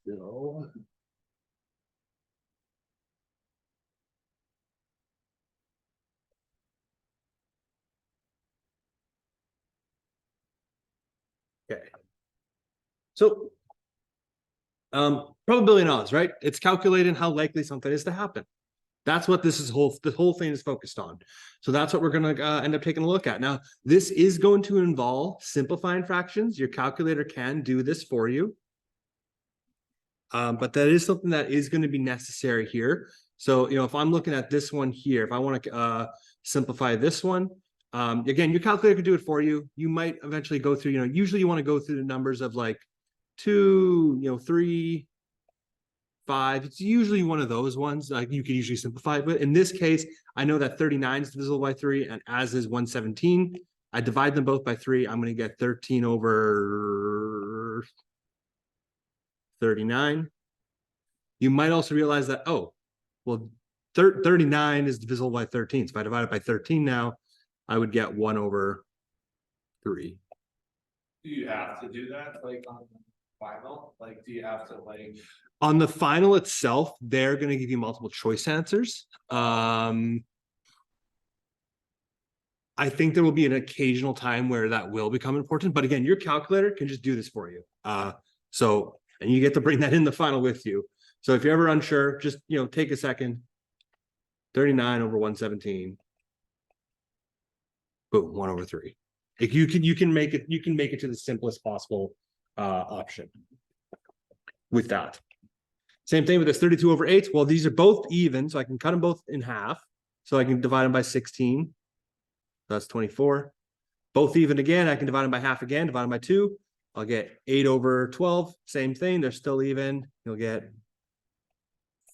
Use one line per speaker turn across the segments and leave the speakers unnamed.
So, okay. So probability and odds, right? It's calculating how likely something is to happen. That's what the whole thing is focused on. So that's what we're going to end up taking a look at. Now, this is going to involve simplifying fractions. Your calculator can do this for you. But that is something that is going to be necessary here. So, if I'm looking at this one here, if I want to simplify this one, again, your calculator can do it for you. You might eventually go through, usually you want to go through the numbers of like 2, 3, 5. It's usually one of those ones like you could usually simplify it with. In this case, I know that 39 is divisible by 3 and as is 117. I divide them both by 3. I'm going to get 13 over 39. You might also realize that, oh, well, 39 is divisible by 13. So if I divide it by 13 now, I would get 1 over 3.
Do you have to do that like on the final? Like, do you have to like
On the final itself, they're going to give you multiple choice answers. I think there will be an occasional time where that will become important, but again, your calculator can just do this for you. And you get to bring that in the final with you. So if you're ever unsure, just take a second. 39 over 117. Boom, 1 over 3. If you can make it to the simplest possible option with that. Same thing with this 32 over 8. Well, these are both even, so I can cut them both in half. So I can divide them by 16. That's 24. Both even again, I can divide them by half again, divide them by 2. I'll get 8 over 12. Same thing, they're still even. You'll get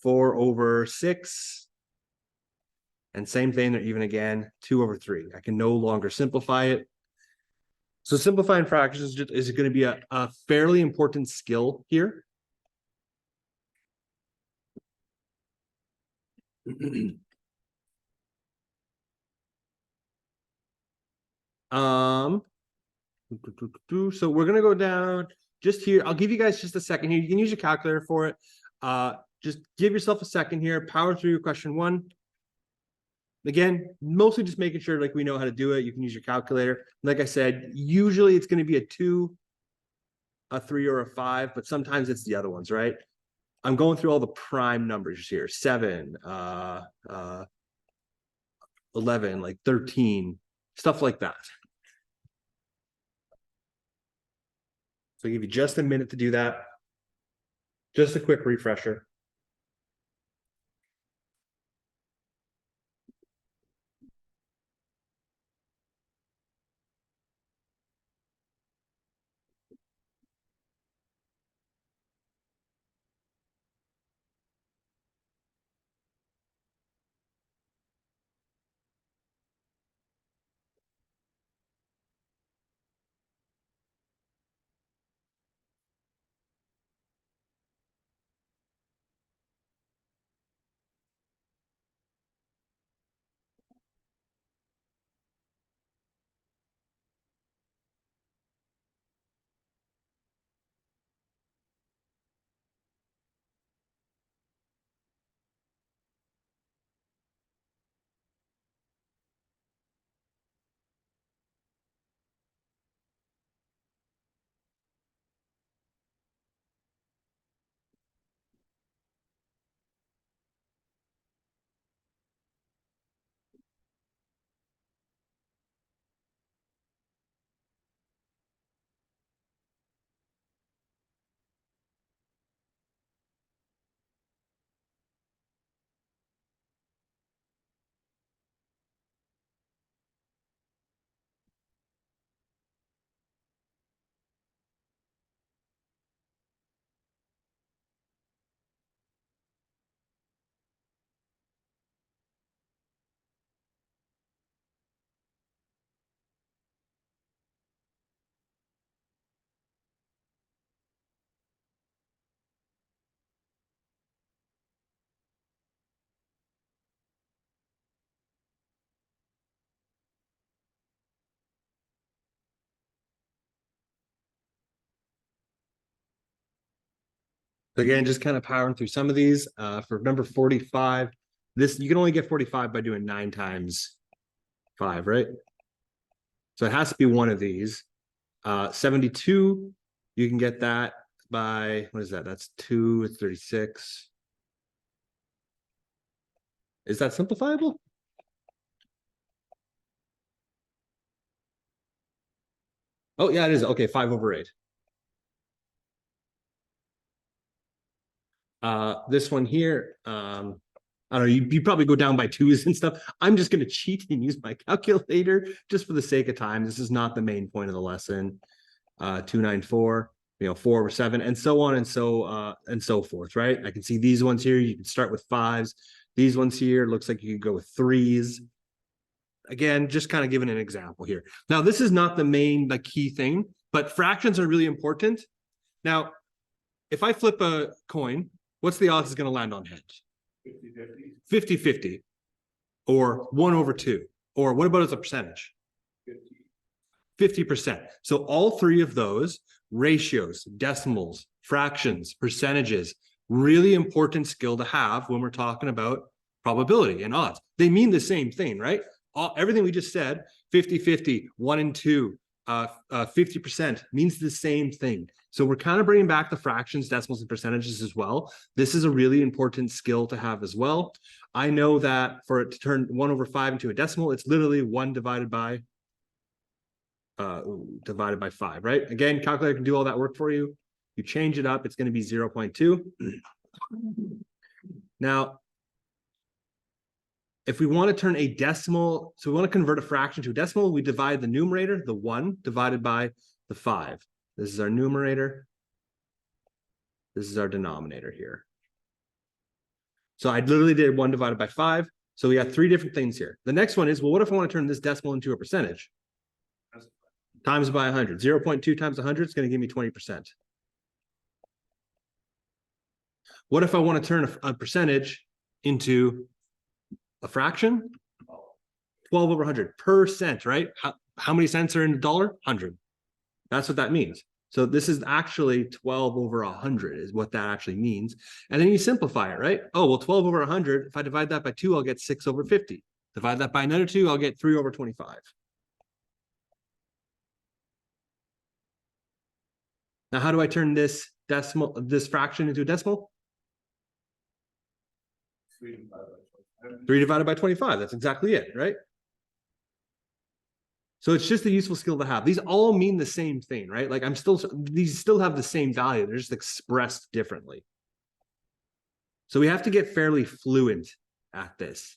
4 over 6. And same thing, they're even again, 2 over 3. I can no longer simplify it. So simplifying fractions is going to be a fairly important skill here. So we're going to go down just here. I'll give you guys just a second here. You can use your calculator for it. Just give yourself a second here. Power through question 1. Again, mostly just making sure like we know how to do it. You can use your calculator. Like I said, usually it's going to be a 2, a 3, or a 5, but sometimes it's the other ones, right? I'm going through all the prime numbers here. 7, 11, like 13, stuff like that. So I'll give you just a minute to do that. Just a quick refresher. So again, just kind of powering through some of these. For number 45, this you can only get 45 by doing 9 times 5, right? So it has to be one of these. 72, you can get that by, what is that? That's 2, it's 36. Is that simplifiable? Oh, yeah, it is. Okay, 5 over 8. This one here, I don't know, you probably go down by 2s and stuff. I'm just going to cheat and use my calculator just for the sake of time. This is not the main point of the lesson. 294, 4 over 7, and so on and so forth, right? I can see these ones here. You can start with 5s. These ones here, looks like you could go with 3s. Again, just kind of giving an example here. Now, this is not the key thing, but fractions are really important. Now, if I flip a coin, what's the odds it's going to land on heads?
50-50.
50-50. Or 1 over 2. Or what about as a percentage? 50%. So all 3 of those ratios, decimals, fractions, percentages, really important skill to have when we're talking about probability and odds. They mean the same thing, right? Everything we just said, 50-50, 1 and 2, 50% means the same thing. So we're kind of bringing back the fractions, decimals, and percentages as well. This is a really important skill to have as well. I know that for it to turn 1 over 5 into a decimal, it's literally 1 divided by 5, right? Again, calculator can do all that work for you. You change it up, it's going to be 0.2. Now, if we want to turn a decimal, so we want to convert a fraction to a decimal, we divide the numerator, the 1, divided by the 5. This is our numerator. This is our denominator here. So I literally did 1 divided by 5. So we got 3 different things here. The next one is, well, what if I want to turn this decimal into a percentage? Times by 100. 0.2 times 100 is going to give me 20%. What if I want to turn a percentage into a fraction? 12 over 100 per cent, right? How many cents are in a dollar? 100. That's what that means. So this is actually 12 over 100 is what that actually means. And then you simplify it, right? Oh, well, 12 over 100, if I divide that by 2, I'll get 6 over 50. Divide that by another 2, I'll get 3 over 25. Now, how do I turn this fraction into a decimal? 3 divided by 25. That's exactly it, right? So it's just a useful skill to have. These all mean the same thing, right? Like these still have the same value. They're just expressed differently. So we have to get fairly fluent at this.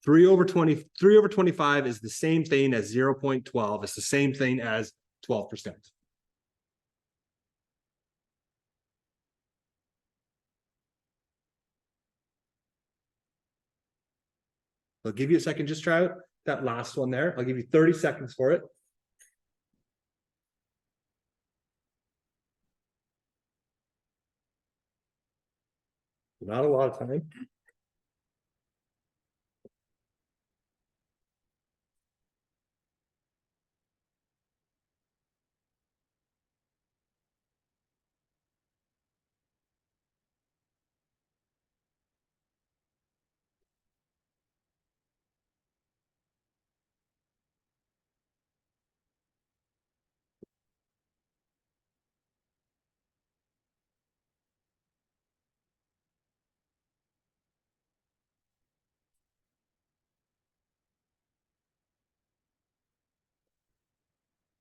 3 over 25 is the same thing as 0.12. It's the same thing as 12%. I'll give you a second, just try out that last one there. I'll give you 30 seconds for it. Not a lot of time.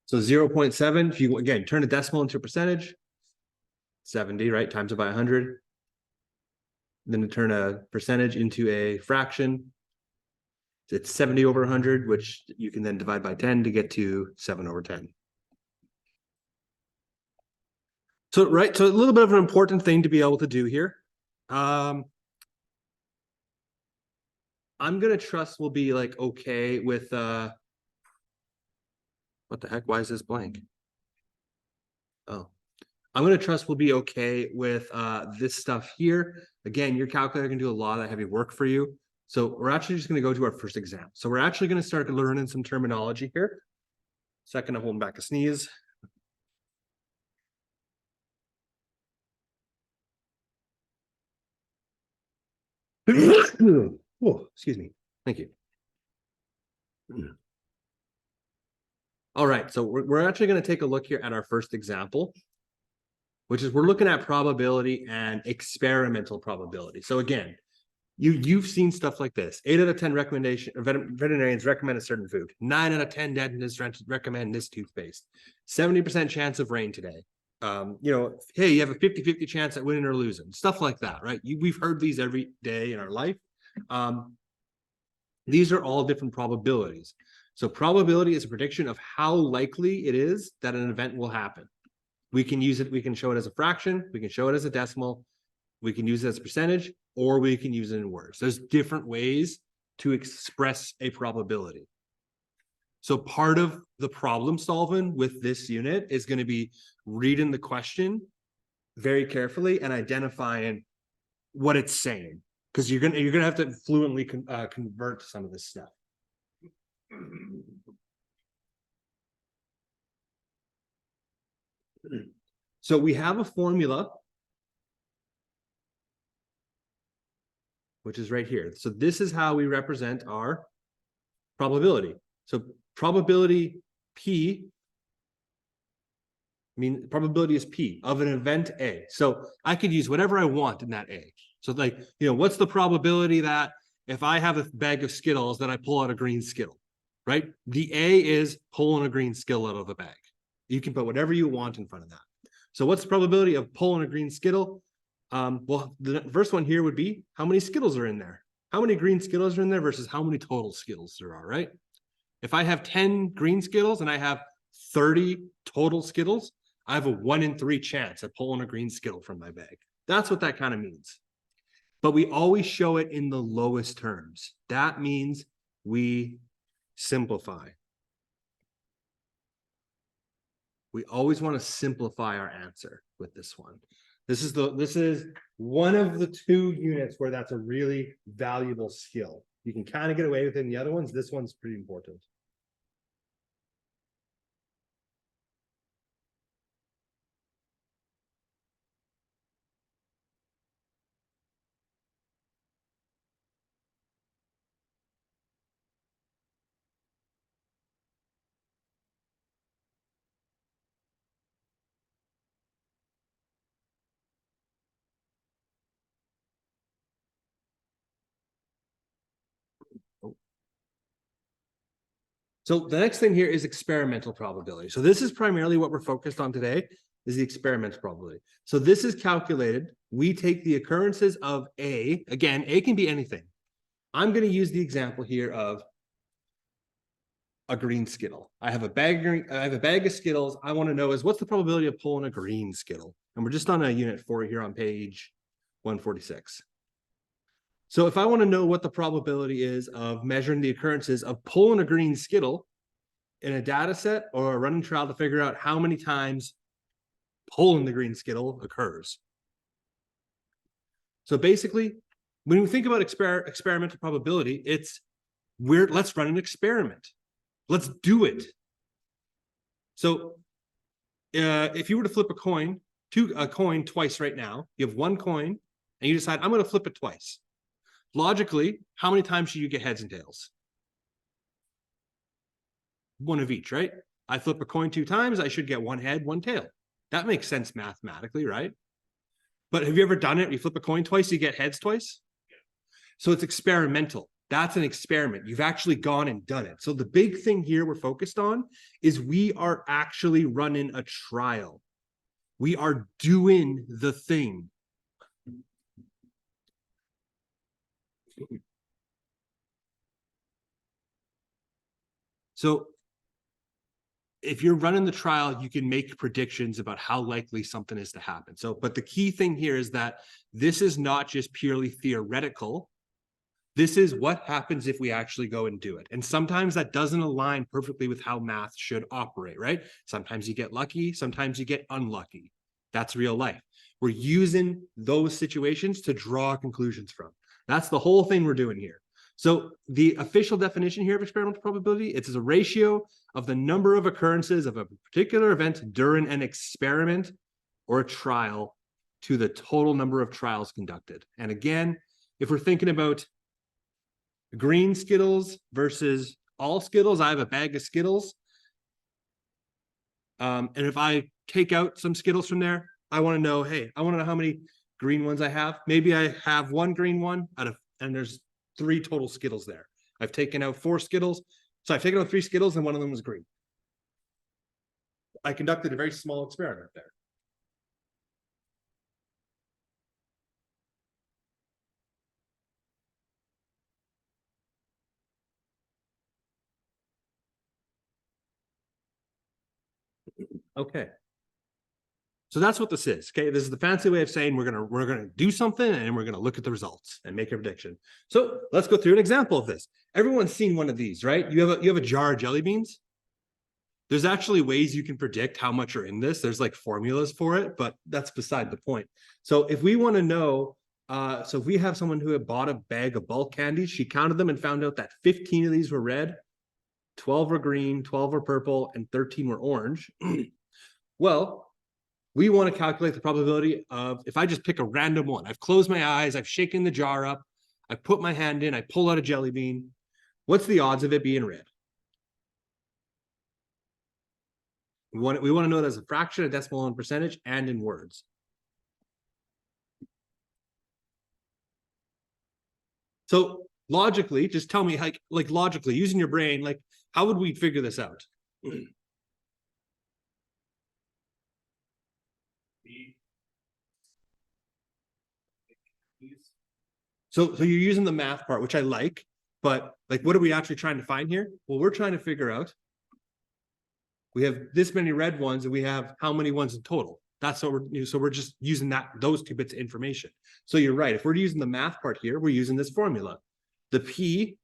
So 0.7, if you, again, turn a decimal into a percentage, 70, right, times it by 100. Then to turn a percentage into a fraction, it's 70 over 100, which you can then divide by 10 to get to 7 over 10. So, right, so a little bit of an important thing to be able to do here. I'm going to trust we'll be like okay with, what the heck, why is this blank? Oh, I'm going to trust we'll be okay with this stuff here. Again, your calculator can do a lot of that heavy work for you. So we're actually just going to go to our first exam. So we're actually going to start learning some terminology here. Second, I'm holding back a sneeze. Oh, excuse me. Thank you. All right, so we're actually going to take a look here at our first example, which is we're looking at probability and experimental probability. So again, you've seen stuff like this. 8 out of 10 veterinarians recommend a certain food. 9 out of 10 dentists recommend this toothpaste. 70% chance of rain today. Hey, you have a 50-50 chance at winning or losing. Stuff like that, right? We've heard these every day in our life. These are all different probabilities. So probability is a prediction of how likely it is that an event will happen. We can use it, we can show it as a fraction, we can show it as a decimal, we can use it as a percentage, or we can use it in words. There's different ways to express a probability. So part of the problem solving with this unit is going to be reading the question very carefully and identifying what it's saying, because you're gonna have to fluently convert some of this stuff. So we have a formula, which is right here. So this is how we represent our probability. So probability P, probability is P of an event A. So I could use whatever I want in that A. So like, what's the probability that if I have a bag of Skittles that I pull out a green Skittle, right? The A is pulling a green Skittle out of the bag. You can put whatever you want in front of that. So what's the probability of pulling a green Skittle? Well, the first one here would be how many Skittles are in there? How many green Skittles are in there versus how many total Skittles there are, right? If I have 10 green Skittles and I have 30 total Skittles, I have a 1 in 3 chance at pulling a green Skittle from my bag. That's what that kind of means. But we always show it in the lowest terms. That means we simplify. We always want to simplify our answer with this one. This is one of the 2 units where that's a really valuable skill. You can kind of get away with it in the other ones. This one's pretty important. So the next thing here is experimental probability. So this is primarily what we're focused on today, is the experimental probability. So this is calculated. We take the occurrences of A. Again, A can be anything. I'm going to use the example here of a green Skittle. I have a bag of Skittles. I want to know what's the probability of pulling a green Skittle? And we're just on a unit 4 here on page 146. So if I want to know what the probability is of measuring the occurrences of pulling a green Skittle in a data set or a running trial to figure out how many times pulling the green Skittle occurs. So basically, when we think about experimental probability, let's run an experiment. Let's do it. So if you were to flip a coin twice right now, you have 1 coin and you decide, I'm going to flip it twice. Logically, how many times should you get heads and tails? 1 of each, right? I flip a coin 2 times, I should get 1 head, 1 tail. That makes sense mathematically, right? But have you ever done it? You flip a coin twice, you get heads twice? So it's experimental. That's an experiment. You've actually gone and done it. So the big thing here we're focused on is we are actually running a trial. We are doing the thing. So if you're running the trial, you can make predictions about how likely something is to happen. But the key thing here is that this is not just purely theoretical. This is what happens if we actually go and do it. And sometimes that doesn't align perfectly with how math should operate, right? Sometimes you get lucky, sometimes you get unlucky. That's real life. We're using those situations to draw conclusions from. That's the whole thing we're doing here. So the official definition here of experimental probability, it's a ratio of the number of occurrences of a particular event during an experiment or a trial to the total number of trials conducted. And again, if we're thinking about green Skittles versus all Skittles, I have a bag of Skittles. And if I take out some Skittles from there, I want to know, hey, I want to know how many green ones I have. Maybe I have one green one and there's 3 total Skittles there. I've taken out 4 Skittles. So I've taken out 3 Skittles and one of them was green. I conducted a very small experiment there. Okay. So that's what this is. Okay. This is the fancy way of saying we're gonna do something and we're gonna look at the results and make a prediction. So let's go through an example of this. Everyone's seen one of these, right? You have a jar of jelly beans. There's actually ways you can predict how much are in this. There's like formulas for it, but that's beside the point. So if we want to know, so if we have someone who had bought a bag of bulk candies, she counted them and found out that 15 of these were red, 12 were green, 12 were purple, and 13 were orange. Well, we want to calculate the probability of, if I just pick a random one, I've closed my eyes, I've shaken the jar up, I put my hand in, I pull out a jelly bean. What's the odds of it being red? We want to know it as a fraction, a decimal, and percentage, and in words. So logically, just tell me, like logically, using your brain, like how would we figure this out? So you're using the math part, which I like, but like, what are we actually trying to find here? Well, we're trying to figure out, we have this many red ones and we have how many ones in total. That's what so we're just using those 2 bits of information. So you're right. If we're using the math part here, we're using this formula, the P.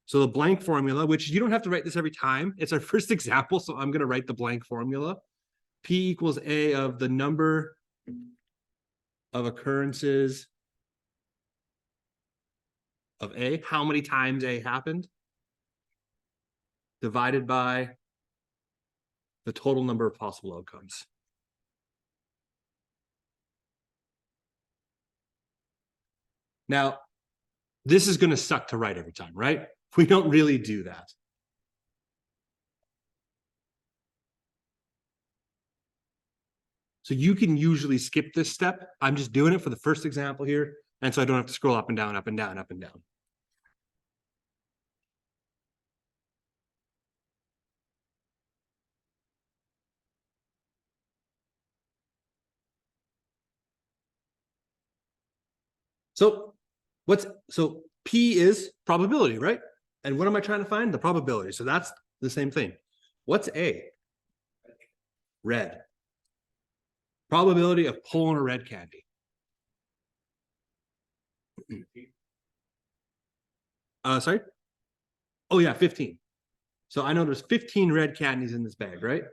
So the blank formula, which you don't have to write this every time. It's our first example. So I'm going to write the blank formula. P equals A of the number of occurrences of A, how many times A happened, divided by the total number of possible outcomes. Now, this is going to suck to write every time, right? We don't really do that. So you can usually skip this step. I'm just doing it for the first example here. And so I don't have to scroll up and down, up and down, up and down. So P is probability, right? And what am I trying to find? The probability. So that's the same thing. What's A? Red. Probability of pulling a red candy. Sorry? Oh yeah, 15. So I know there's 15 red candies in this bag, right?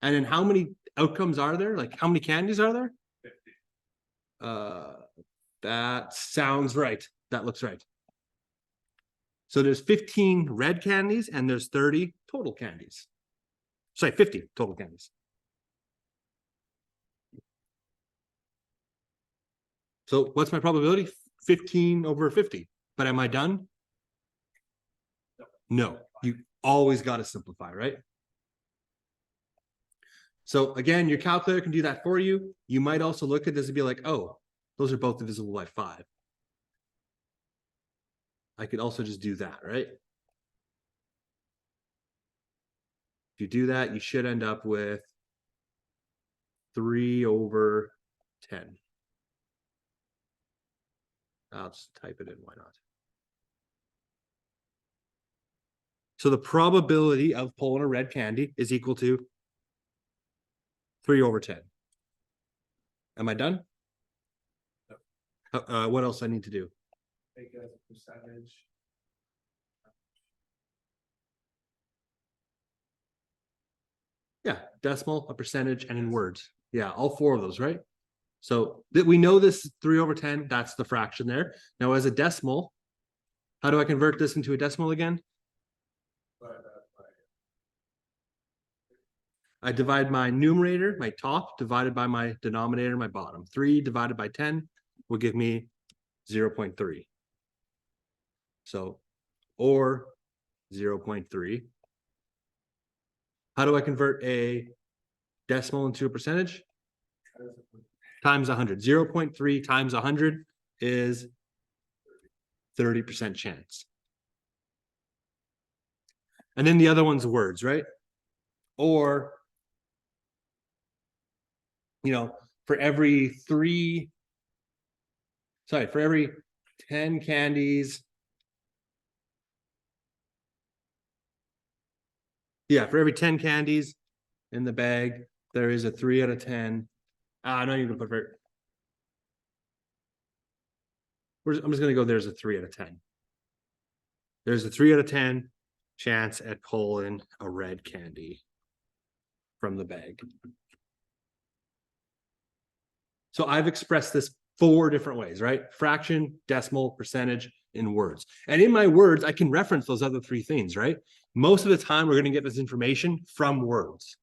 And then how many outcomes are there? Like how many candies are there? 50. That sounds right. That looks right. So there's 15 red candies and there's 30 total candies. Sorry, 50 total candies. So what's my probability? 15 over 50. But am I done? No, you always got to simplify, right? So again, your calculator can do that for you. You might also look at this and be like, oh, those are both divisible by 5. I could also just do that, right? If you do that, you should end up with 3 over 10. I'll just type it in, why not? So the probability of pulling a red candy is equal to 3 over 10. Am I done? What else I need to do?
Take it as a percentage.
Yeah, decimal, a percentage, and in words. Yeah, all 4 of those, right? So that we know this 3 over 10, that's the fraction there. Now as a decimal, how do I convert this into a decimal again? I divide my numerator, my top, divided by my denominator, my bottom. 3 divided by 10 will give me 0.3. So, or 0.3. How do I convert a decimal into a percentage? Times 100. 0.3 times 100 is 30% chance. And then the other one's words, right? Or, you know, for every 10 candies. Yeah, for every 10 candies in the bag, there is a 3 out of 10. I know you can put I'm just gonna go, there's a 3 out of 10. There's a 3 out of 10 chance at pulling a red candy from the bag. So I've expressed this 4 different ways, right? Fraction, decimal, percentage, in words. And in my words, I can reference those other 3 things, right? Most of the time, we're going to get this information from words.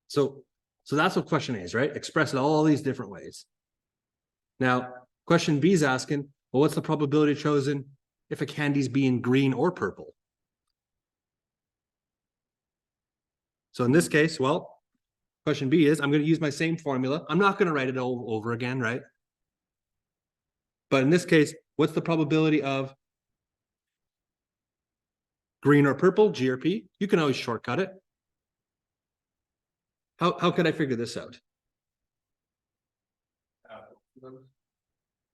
So that's what question A is, right? Express it all these different ways. Now, question B is asking, well, what's the probability chosen if a candy's being green or purple? So in this case, well, question B is, I'm going to use my same formula. I'm not going to write it all over again, right? But in this case, what's the probability of green or purple, G or P? You can always shortcut it. How could I figure this out?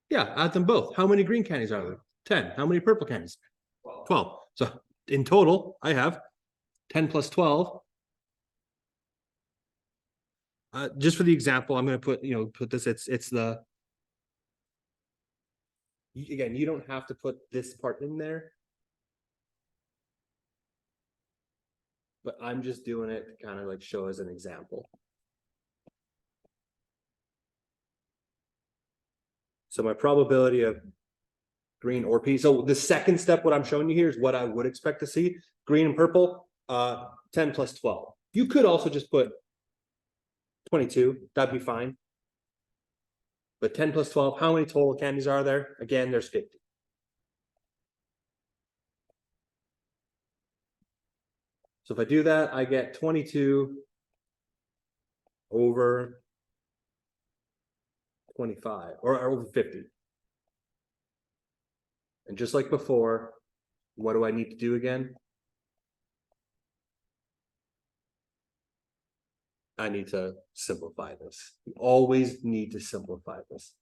Yeah, add them both. How many green candies are there? 10. How many purple candies? 12. So in total, I have 10 plus 12. Just for the example, I'm going to put this, it's the, again, you don't have to put this part in there. But I'm just doing it to kind of like show as an example. So my probability of green or P. So the second step, what I'm showing you here is what I would expect to see. Green and purple, 10 plus 12. You could also just put 22, that'd be fine. But 10 plus 12, how many total candies are there? Again, there's 50. So if I do that, I get 22 over 25 or over 50. And just like before, what do I need to do again? I need to simplify this. You always need to simplify this.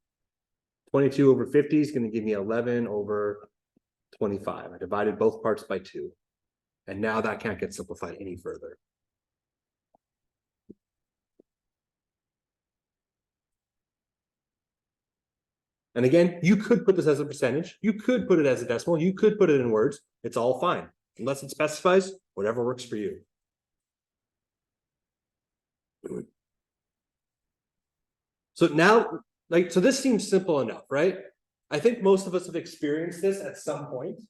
22 over 50 is going to give me 11 over 25. I divided both parts by 2. And now that can't get simplified any further. And again, you could put this as a percentage. You could put it as a decimal. You could put it in words. It's all fine. Unless it specifies, whatever works for you. So now, so this seems simple enough, right? I think most of us have experienced this at some point.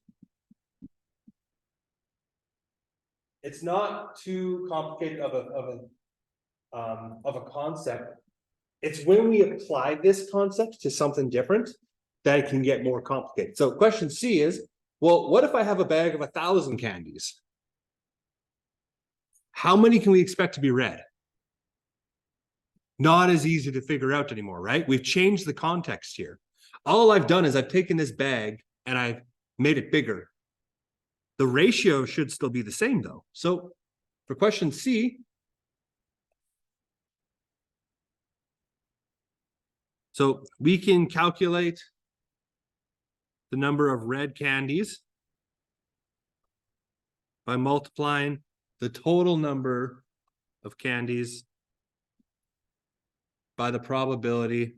It's not too complicated of a concept. It's when we apply this concept to something different that it can get more complicated. So question C is, well, what if I have a bag of 1,000 candies? How many can we expect to be red? not as easy to figure out anymore, right? We've changed the context here. All I've done is I've taken this bag and I've made it bigger. The ratio should still be the same though. So for question C, so we can calculate the number of red candies by multiplying the total number of candies by the probability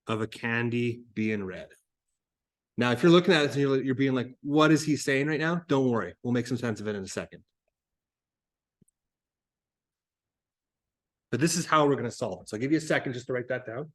of a candy being red. Now, if you're looking at it and you're being like, what is he saying right now? Don't worry. We'll make some sense of it in a second. But this is how we're going to solve it. So I'll give you a second just to write that down.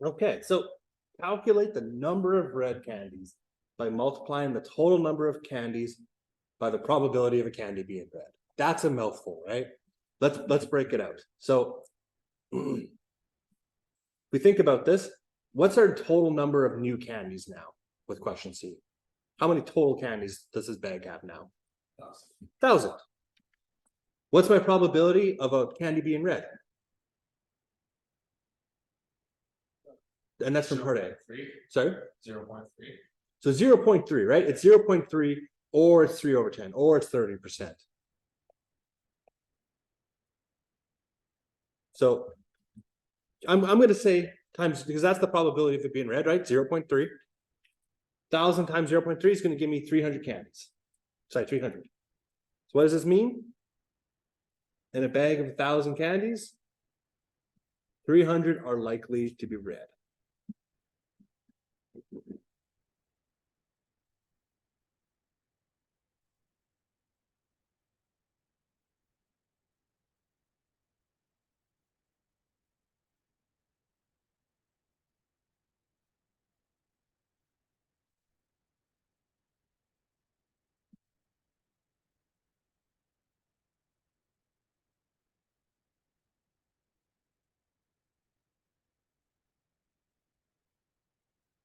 Okay, so calculate the number of red candies by multiplying the total number of candies by the probability of a candy being red. That's a mouthful, right? Let's break it out. So we think about this. What's our total number of new candies now with question C? How many total candies does this bag have now? 1,000. What's my probability of a candy being red? And that's from part A. Sorry?
0.3.
So 0.3, right? It's 0.3 or it's 3 over 10 or it's 30%. So I'm going to say times, because that's the probability of it being red, right? 0.3. 1,000 times 0.3 is going to give me 300 candies. Sorry, 300. So what does this mean? In a bag of 1,000 candies, 300 are likely to be red.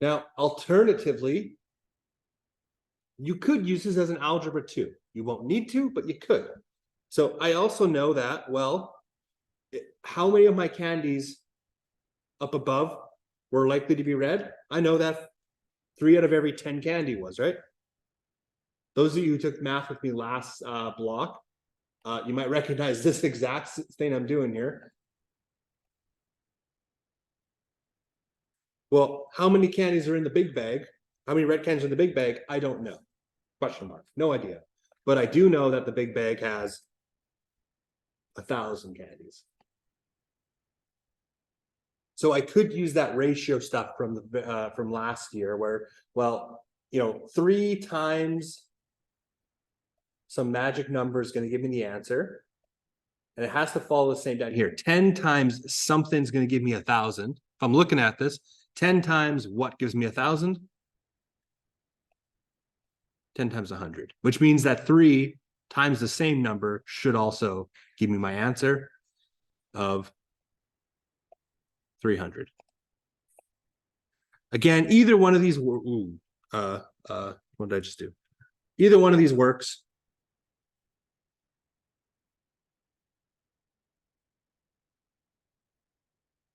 Now, alternatively, you could use this as an algebra too. You won't need to, but you could. So I also know that, well, how many of my candies up above were likely to be red? I know that 3 out of every 10 candy was, right? Those of you who took math with me last block, you might recognize this exact thing I'm doing here. Well, how many candies are in the big bag? How many red candies are in the big bag? I don't know. Question mark. No idea. But I do know that the big bag has 1,000 candies. So I could use that ratio stuff from the from last year where, well, 3 times some magic number is going to give me the answer. And it has to follow the same down here. 10 times something's going to give me 1,000. If I'm looking at this, 10 times what gives me 1,000? 10 times 100, which means that 3 times the same number should also give me my answer of 300. Again, either one of these, what did I just do? Either one of these works.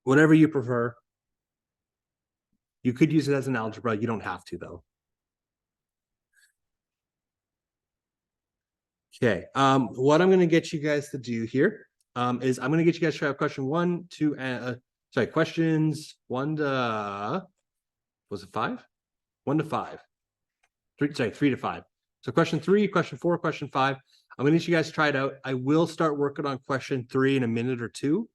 Whatever you prefer. You could use it as an algebra. You don't have to though. Okay, what I'm gonna get you guys to do here is I'm gonna get you guys to try out question 1, 2, sorry, questions 1 to, was it 5? 1 to 5. 3, sorry, 3 to 5. So question 3, question 4, question 5. I'm gonna need you guys to try it out. I will start working on question 3 in a minute or two,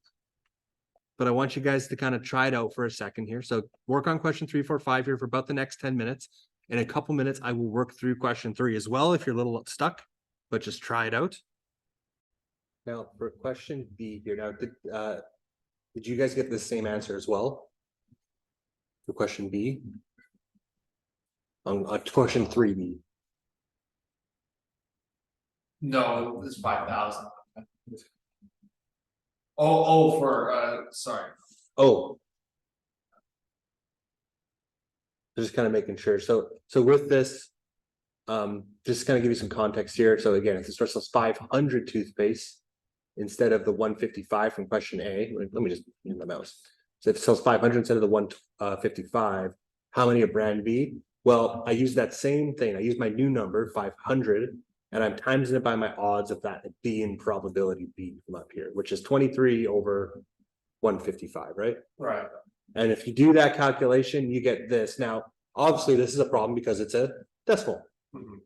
but I want you guys to kind of try it out for a second here. So work on question 3, 4, 5 here for about the next 10 minutes. In a couple minutes, I will work through question 3 as well if you're a little stuck, but just try it out. Now for question B here, now did you guys get the same answer as well? For question B? On question 3B.
No, it's 5,000. Oh, for, sorry.
Oh. Just kind of making sure. So with this, just kind of give you some context here. So again, if it starts with 500 toothpaste instead of the 155 from question A, let me just use my mouse. So if it sells 500 instead of the 155, how many of brand B? Well, I use that same thing. I use my new number, 500, and I'm timesing it by my odds of that B in probability B from up here, which is 23 over 155, right?
Right.
And if you do that calculation, you get this. Now, obviously, this is a problem because it's a decimal.
Mhm.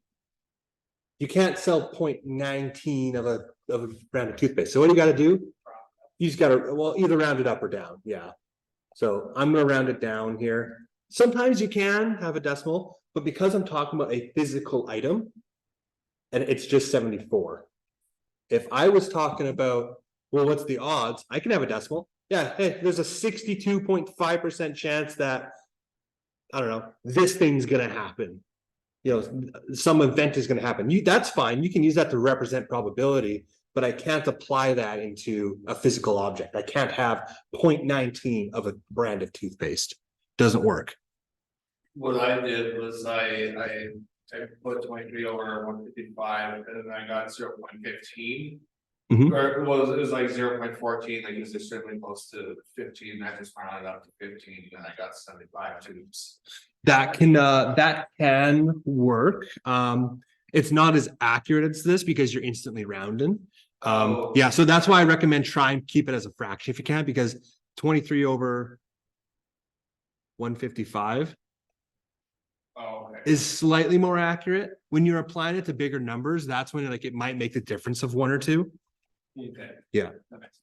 You can't sell 0.19 of a brand of toothpaste. So what do you got to do? You just got to, well, either round it up or down. Yeah. So I'm going to round it down here. Sometimes you can have a decimal, but because I'm talking about a physical item and it's just 74. If I was talking about, well, what's the odds? I can have a decimal. Yeah, hey, there's a 62.5% chance that, I don't know, this thing's gonna happen. You know, some event is gonna happen. That's fine. You can use that to represent probability, but I can't apply that into a physical object. I can't have 0.19 of a brand of toothpaste. Doesn't work.
What I did was I put 23 over 155 and then I got 0.15.
Mhm.
Or it was like 0.14, like it's extremely close to 15. I just rounded up to 15 and I got 75 tubes.
That can work. It's not as accurate as this because you're instantly rounding.
Oh.
Yeah, so that's why I recommend try and keep it as a fraction if you can, because 23 over 155
Oh, okay.
is slightly more accurate. When you're applying it to bigger numbers, that's when it might make the difference of 1 or 2.
Okay.
Yeah.
That makes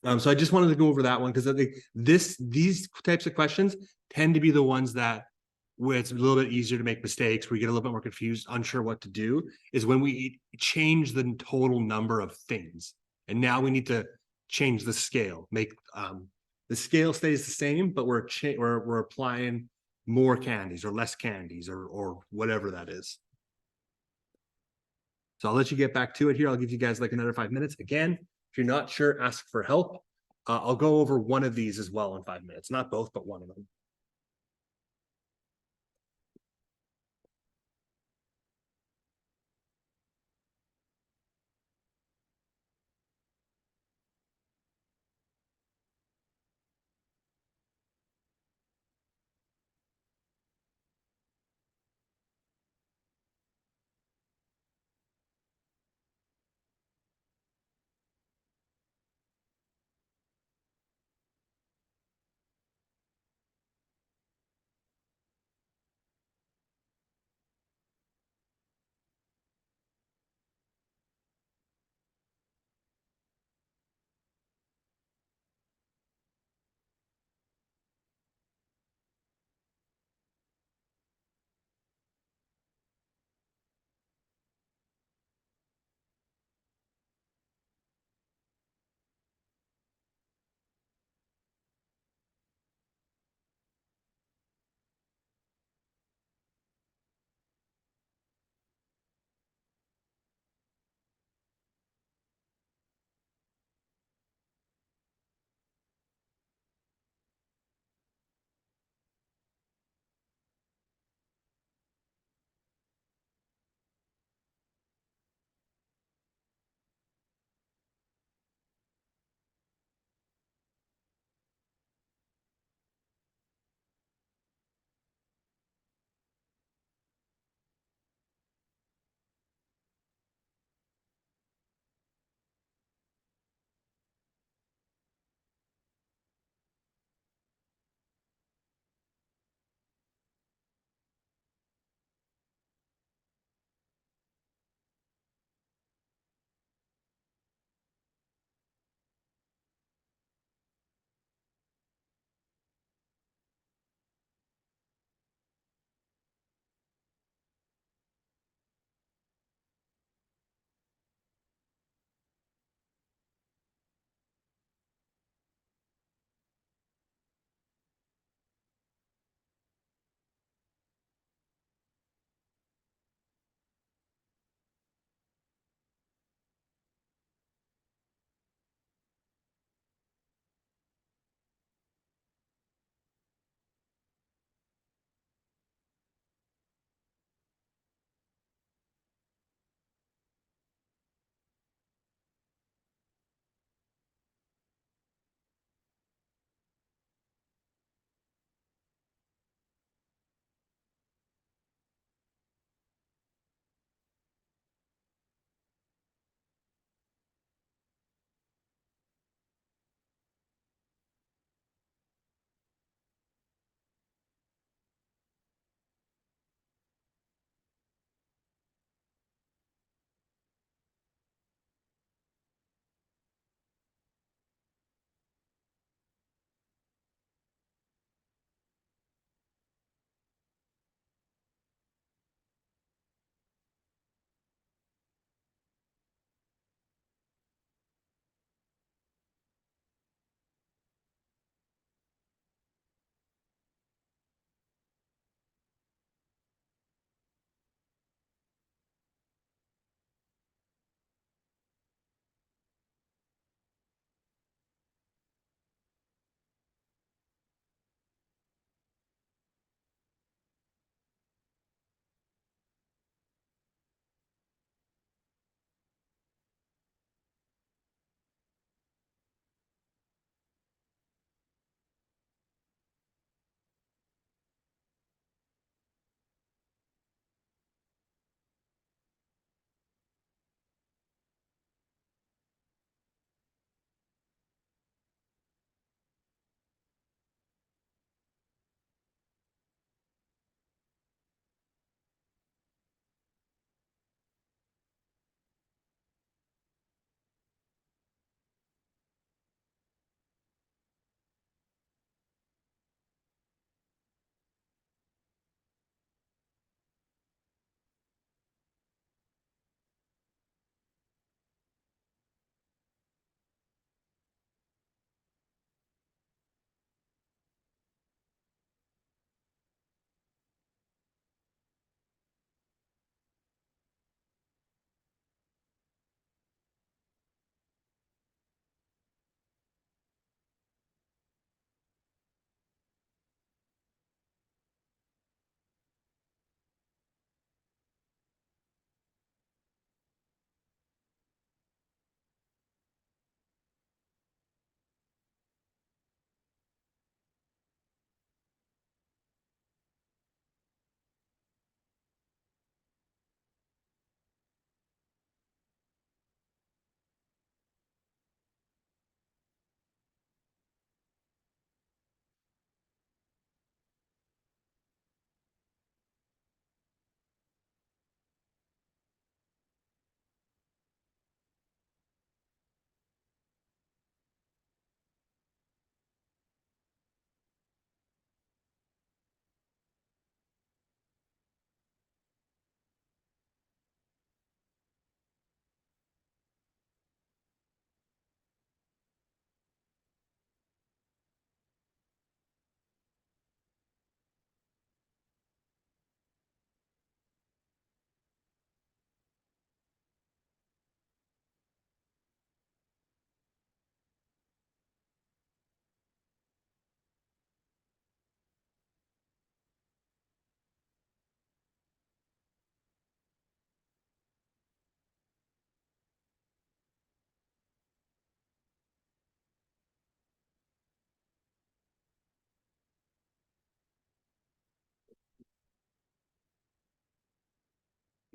sense.
So I just wanted to go over that one because I think these types of questions tend to be the ones that where it's a little bit easier to make mistakes, where you get a little bit more confused, unsure what to do, is when we change the total number of things. And now we need to change the scale, make the scale stays the same, but we're applying more candies or less candies or whatever that is. So I'll let you get back to it here. I'll give you guys like another 5 minutes. Again, if you're not sure, ask for help. I'll go over one of these as well in 5 minutes, not both, but one of them.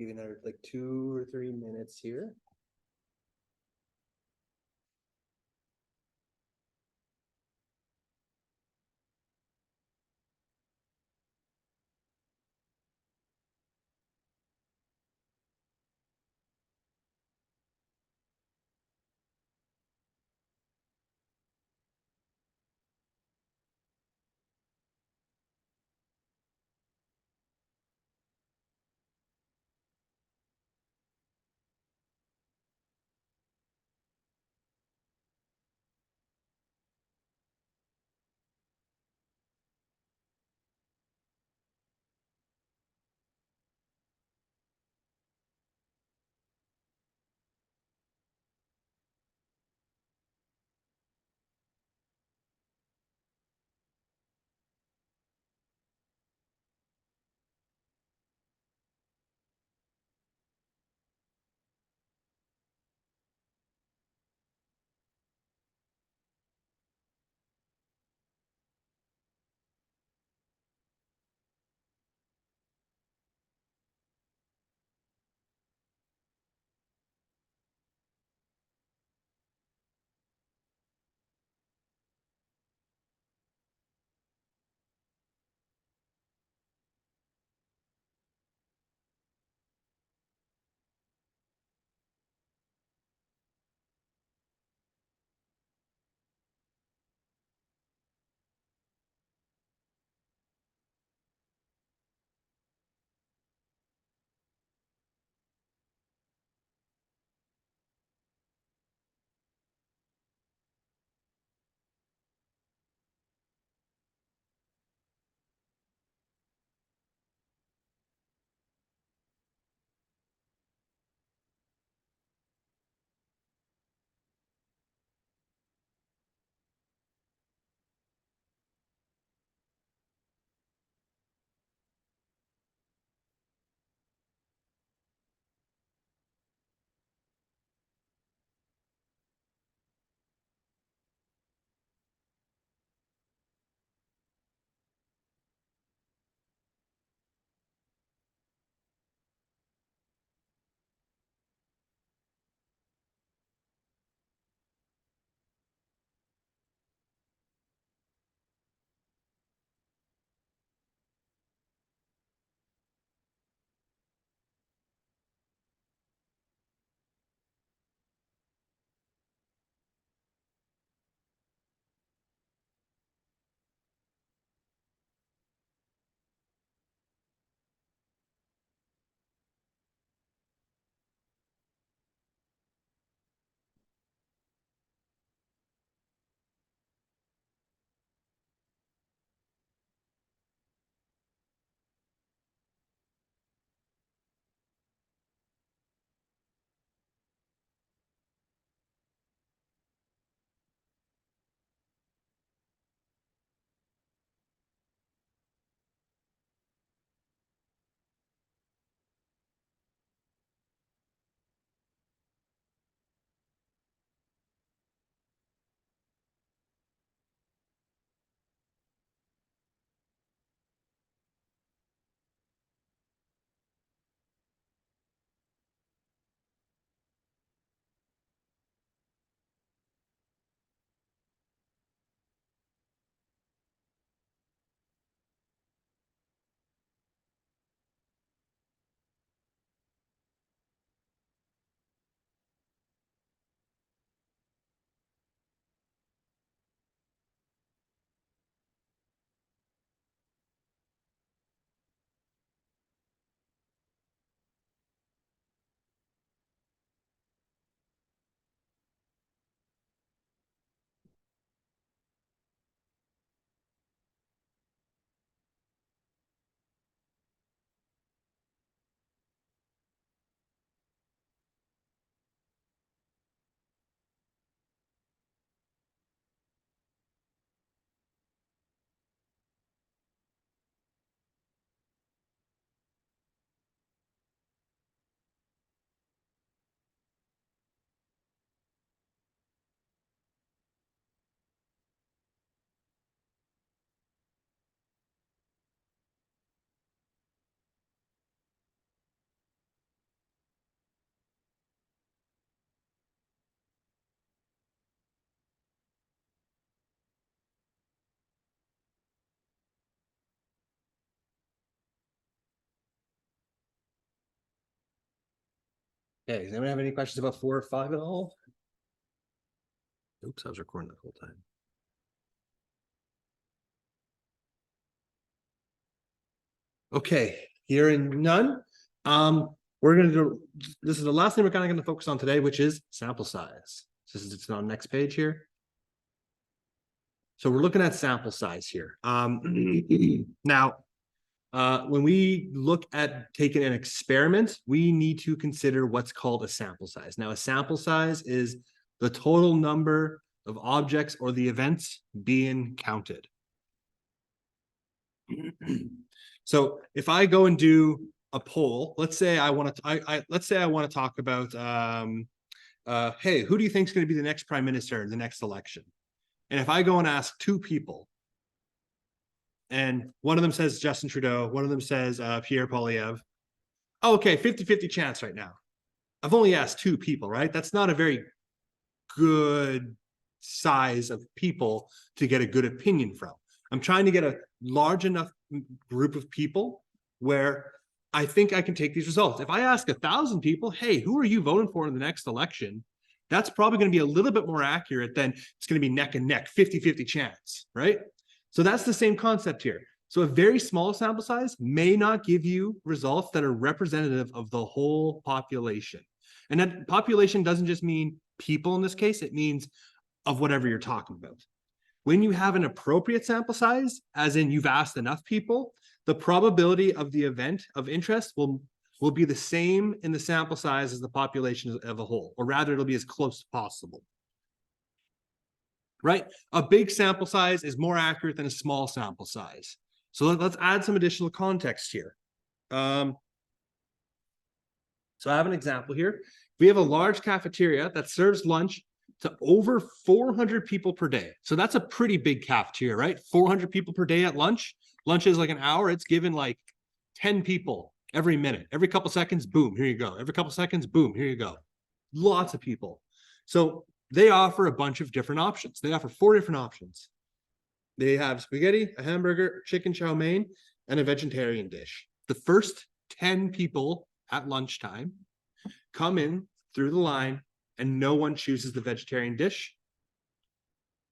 Give you another like 2 or 3 minutes here. Okay, does anyone have any questions about 4 or 5 at all? Oops, I was recording the whole time. Okay, hearing none. We're gonna do, this is the last thing we're kind of gonna focus on today, which is sample size. This is, it's on next page here. So we're looking at sample size here. Now, when we look at taking an experiment, we need to consider what's called a sample size. Now, a sample size is the total number of objects or the events being counted. So if I go and do a poll, let's say I want to, let's say I want to talk about, hey, who do you think is going to be the next prime minister in the next election? And if I go and ask 2 people, and one of them says Justin Trudeau, one of them says Pierre Poilievre. Oh, okay, 50-50 chance right now. I've only asked 2 people, right? That's not a very good size of people to get a good opinion from. I'm trying to get a large enough group of people where I think I can take these results. If I ask 1,000 people, hey, who are you voting for in the next election? That's probably going to be a little bit more accurate than it's going to be neck and neck, 50-50 chance, right? So that's the same concept here. So a very small sample size may not give you results that are representative of the whole population. And that population doesn't just mean people in this case, it means of whatever you're talking about. When you have an appropriate sample size, as in you've asked enough people, the probability of the event of interest will be the same in the sample size as the population of a whole, or rather it'll be as close as possible. Right? A big sample size is more accurate than a small sample size. So let's add some additional context here. So I have an example here. We have a large cafeteria that serves lunch to over 400 people per day. So that's a pretty big cafeteria, right? 400 people per day at lunch. Lunch is like an hour. It's given like 10 people every minute. Every couple seconds, boom, here you go. Every couple seconds, boom, here you go. Lots of people. So they offer a bunch of different options. They offer 4 different options. They have spaghetti, a hamburger, chicken chow mein, and a vegetarian dish. The first 10 people at lunchtime come in through the line and no one chooses the vegetarian dish.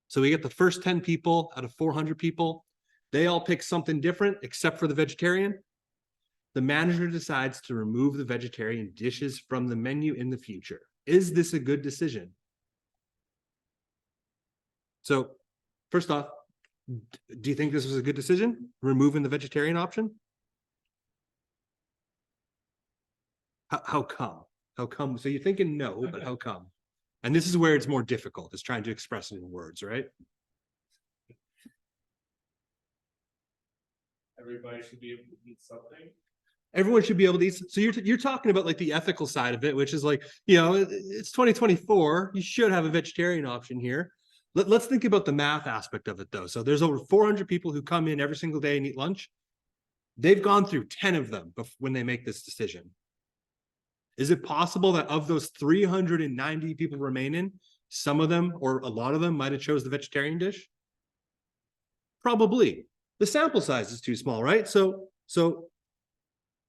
So we get the first 10 people out of 400 people. They all pick something different except for the vegetarian. The manager decides to remove the vegetarian dishes from the menu in the future. Is this a good decision? So first off, do you think this was a good decision, removing the vegetarian option? How come? How come? So you're thinking no, but how come? And this is where it's more difficult, is trying to express it in words, right?
Everybody should be able to eat something.
Everyone should be able to eat. So you're talking about like the ethical side of it, which is like, you know, it's 2024. You should have a vegetarian option here. Let's think about the math aspect of it though. So there's over 400 people who come in every single day and eat lunch. They've gone through 10 of them when they make this decision. Is it possible that of those 390 people remaining, some of them or a lot of them might have chose the vegetarian dish? Probably. The sample size is too small, right? So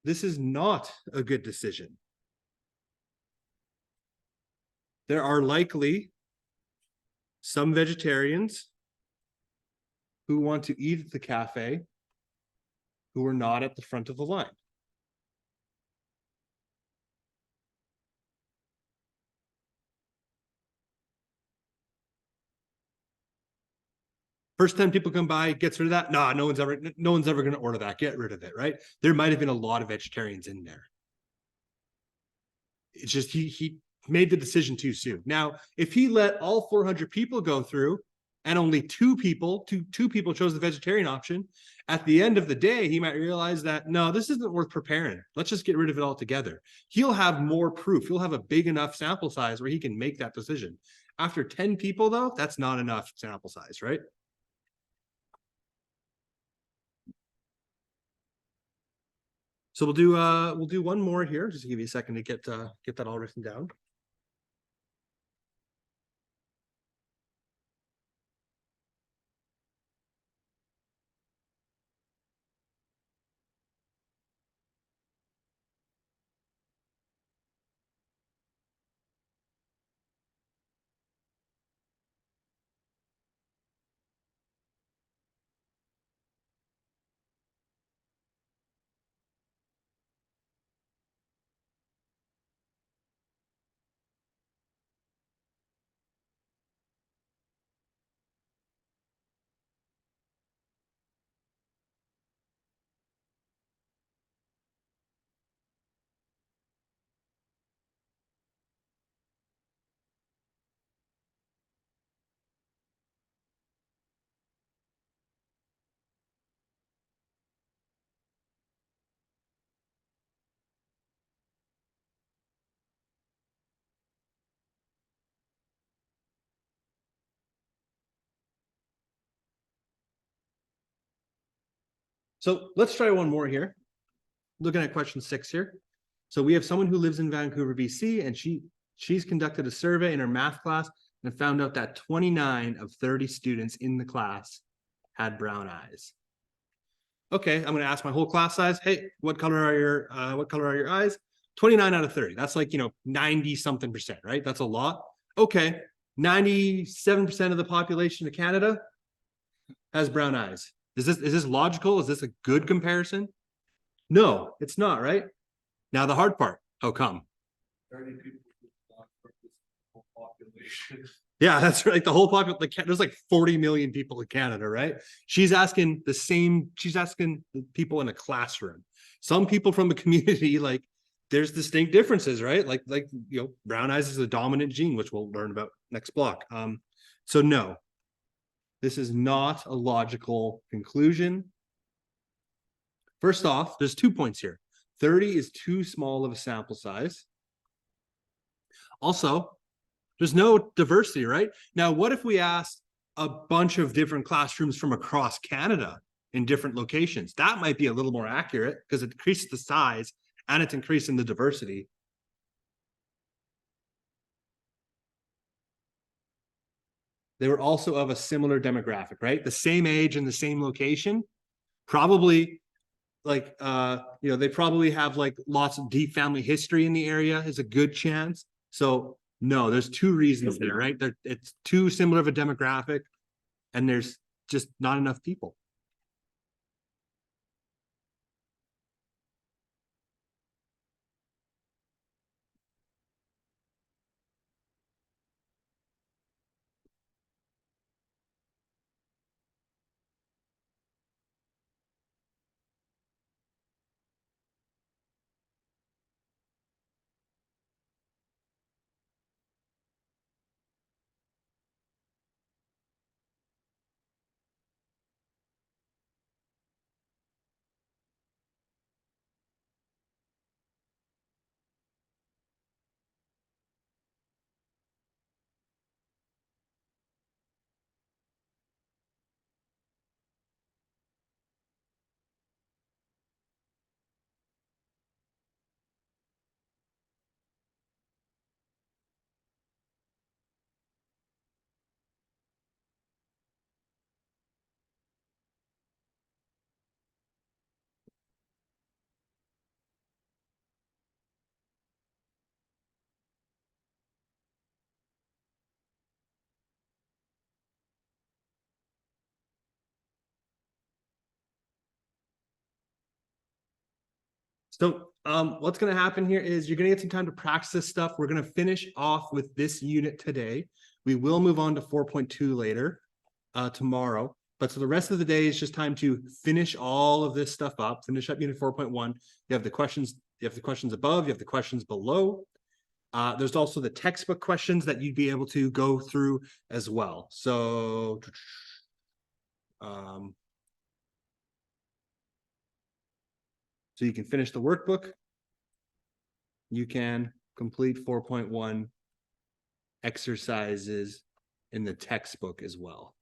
this is not a good decision. There are likely some vegetarians who want to eat at the cafe who are not at the front of the line. First 10 people come by, gets rid of that. No one's ever going to order that. Get rid of it, right? There might have been a lot of vegetarians in there. It's just he made the decision too soon. Now, if he let all 400 people go through and only two people chose the vegetarian option, at the end of the day, he might realize that, no, this isn't worth preparing. Let's just get rid of it altogether. He'll have more proof. He'll have a big enough sample size where he can make that decision. After 10 people, though, that's not enough sample size, right? So we'll do one more here, just to give you a second to get that all written down. So let's try one more here. Looking at question 6 here. So we have someone who lives in Vancouver, BC, and she's conducted a survey in her math class and found out that 29 of 30 students in the class had brown eyes. Okay, I'm going to ask my whole class size. Hey, what color are your eyes? 29 out of 30. That's like, 90 something percent, right? That's a lot. Okay, 97% of the population of Canada has brown eyes. Is this logical? Is this a good comparison? No, it's not, right? Now the hard part. How come?
30 people from this whole population.
Yeah, that's right. The whole population, there's like 40 million people in Canada, right? She's asking the people in a classroom. Some people from the community, like, there's distinct differences, right? Like, brown eyes is a dominant gene, which we'll learn about next block. So no, this is not a logical conclusion. First off, there's 2 points here. 30 is too small of a sample size. Also, there's no diversity, right? Now, what if we asked a bunch of different classrooms from across Canada in different locations? That might be a little more accurate because it increases the size and it's increasing the diversity. They were also of a similar demographic, right? The same age and the same location. Probably like, they probably have like lots of deep family history in the area is a good chance. So no, there's 2 reasons there, right? It's too similar of a demographic and there's just not enough people. So what's going to happen here is you're going to get some time to practice this stuff. We're going to finish off with this unit today. We will move on to 4.2 later, tomorrow. But so the rest of the day is just time to finish all of this stuff up, finish up unit 4.1. You have the questions above, you have the questions below. There's also the textbook questions that you'd be able to go through as well. So so you can finish the workbook. You can complete 4.1 exercises in the textbook as well.